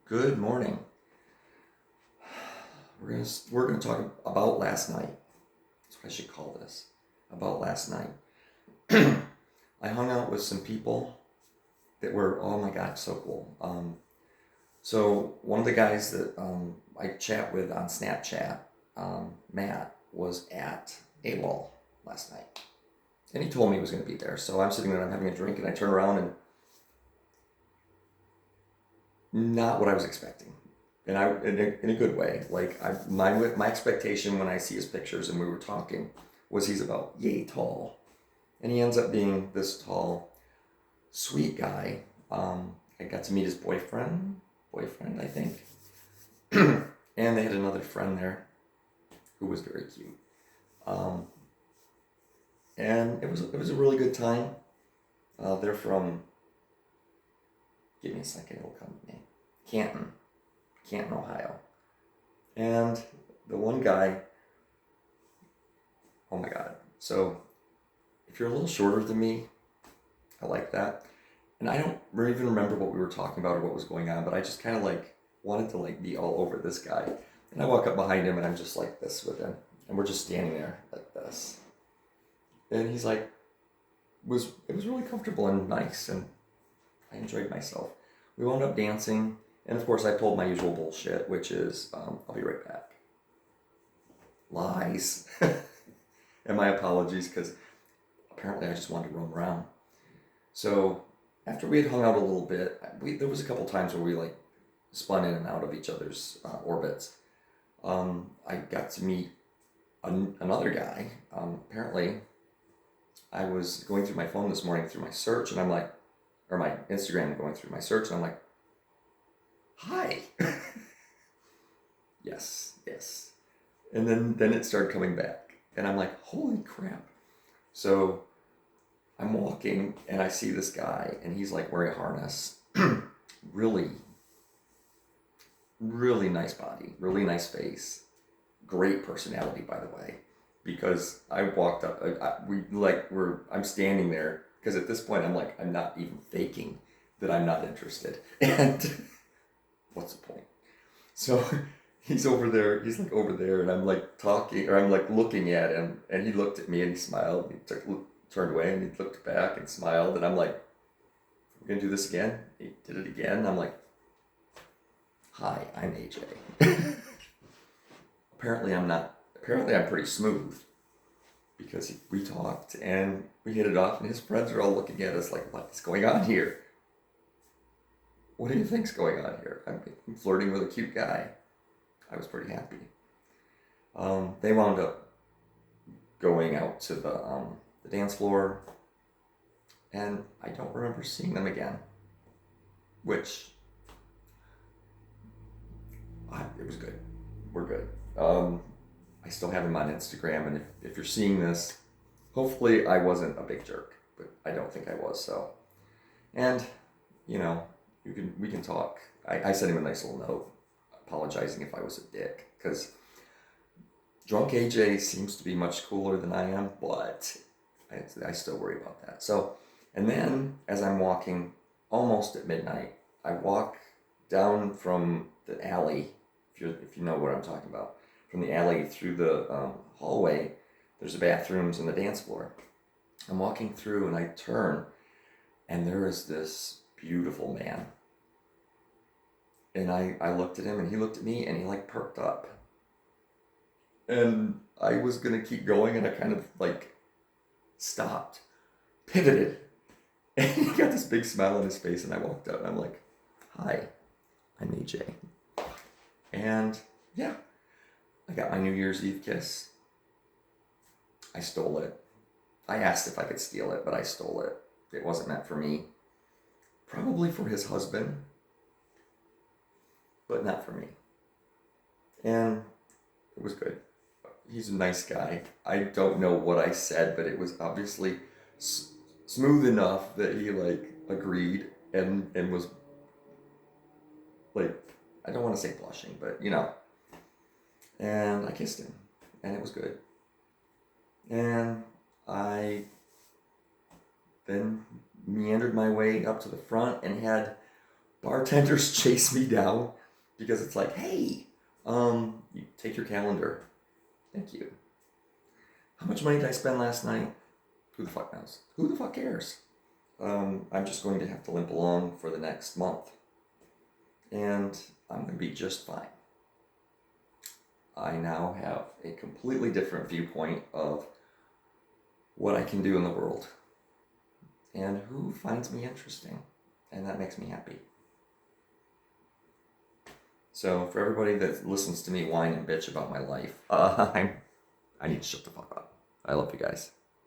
Good morning. We're gonna talk about last night. That's what I should call this. About last night. I hung out with some people that were, oh my god, so cool. So one of the guys that I chat with on Snapchat, Matt, was at Awol last night, and he told me he was going to be there. So I'm sitting there, I'm having a drink, and I turn around and not what I was expecting. And in a good way. Like my expectation when I see his pictures and we were talking was he's about yay tall, and he ends up being this tall, sweet guy. I got to meet his boyfriend I think, and they had another friend there who was very cute. Um, and it was a really good time. They're from, give me a second, it'll come to me, Canton, Ohio. And the one guy, oh my god. So if you're a little shorter than me, I like that. And I don't even remember what we were talking about or what was going on, but I just kind of like wanted to like be all over this guy. And I walk up behind him and I'm just like this with him. And we're just standing there like this. And he's like, it was really comfortable and nice, and I enjoyed myself. We wound up dancing, and of course I pulled my usual bullshit, which is, I'll be right back. Lies. And my apologies, because apparently I just wanted to roam around. So after we had hung out a little bit, there was a couple times where we like spun in and out of each other's orbits. I got to meet another guy. Apparently I was going through my phone this morning through my search, and I'm like, or my Instagram going through my search, and I'm like, hi. Yes. And then it started coming back, and I'm like, holy crap. So I'm walking and I see this guy, and he's like wearing a harness. Really, really nice body, really nice face, great personality, by the way. Because I walked up, I'm standing there, because at this point I'm like, I'm not even faking that I'm not interested. And what's the point? So he's like over there, and I'm like talking, or I'm like looking at him, and he looked at me and he smiled, and he turned away and he looked back and smiled, and I'm like, we're gonna do this again? He did it again, and I'm like, hi, I'm AJ. Apparently I'm pretty smooth, because we talked and we hit it off, and his friends are all looking at us like, what's going on here? What do you think's going on here? I'm flirting with a cute guy. I was pretty happy. They wound up going out to the dance floor, and I don't remember seeing them again, which it was good. We're good. I still have him on Instagram, and if you're seeing this, hopefully I wasn't a big jerk, but I don't think I was. So, and we can talk. I sent him a nice little note apologizing if I was a dick, because drunk AJ seems to be much cooler than I am, but I still worry about that. So, and then as I'm walking almost at midnight, I walk down from the alley, if you know what I'm talking about, from the alley through the hallway. There's the bathrooms and the dance floor. I'm walking through, and I turn, and there is this beautiful man. And I looked at him, and he looked at me, and he like perked up. And I was gonna keep going, and I kind of like stopped, pivoted, and he got this big smile on his face, and I walked up, and I'm like, hi, I'm AJ. And yeah, I got my New Year's Eve kiss. I stole it. I asked if I could steal it, but I stole it. It wasn't meant for me. Probably for his husband, but not for me. And it was good. He's a nice guy. I don't know what I said, but it was obviously smooth enough that he like agreed and was like, I don't want to say blushing, but and I kissed him, and it was good. And I then meandered my way up to the front and had Bartenders chase me down because it's like, hey, you take your calendar. Thank you. How much money did I spend last night? Who the fuck knows? Who the fuck cares? I'm just going to have to limp along for the next month. And I'm going to be just fine. I now have a completely different viewpoint of what I can do in the world and who finds me interesting. And that makes me happy. So for everybody that listens to me whine and bitch about my life, I need to shut the fuck up. I love you guys.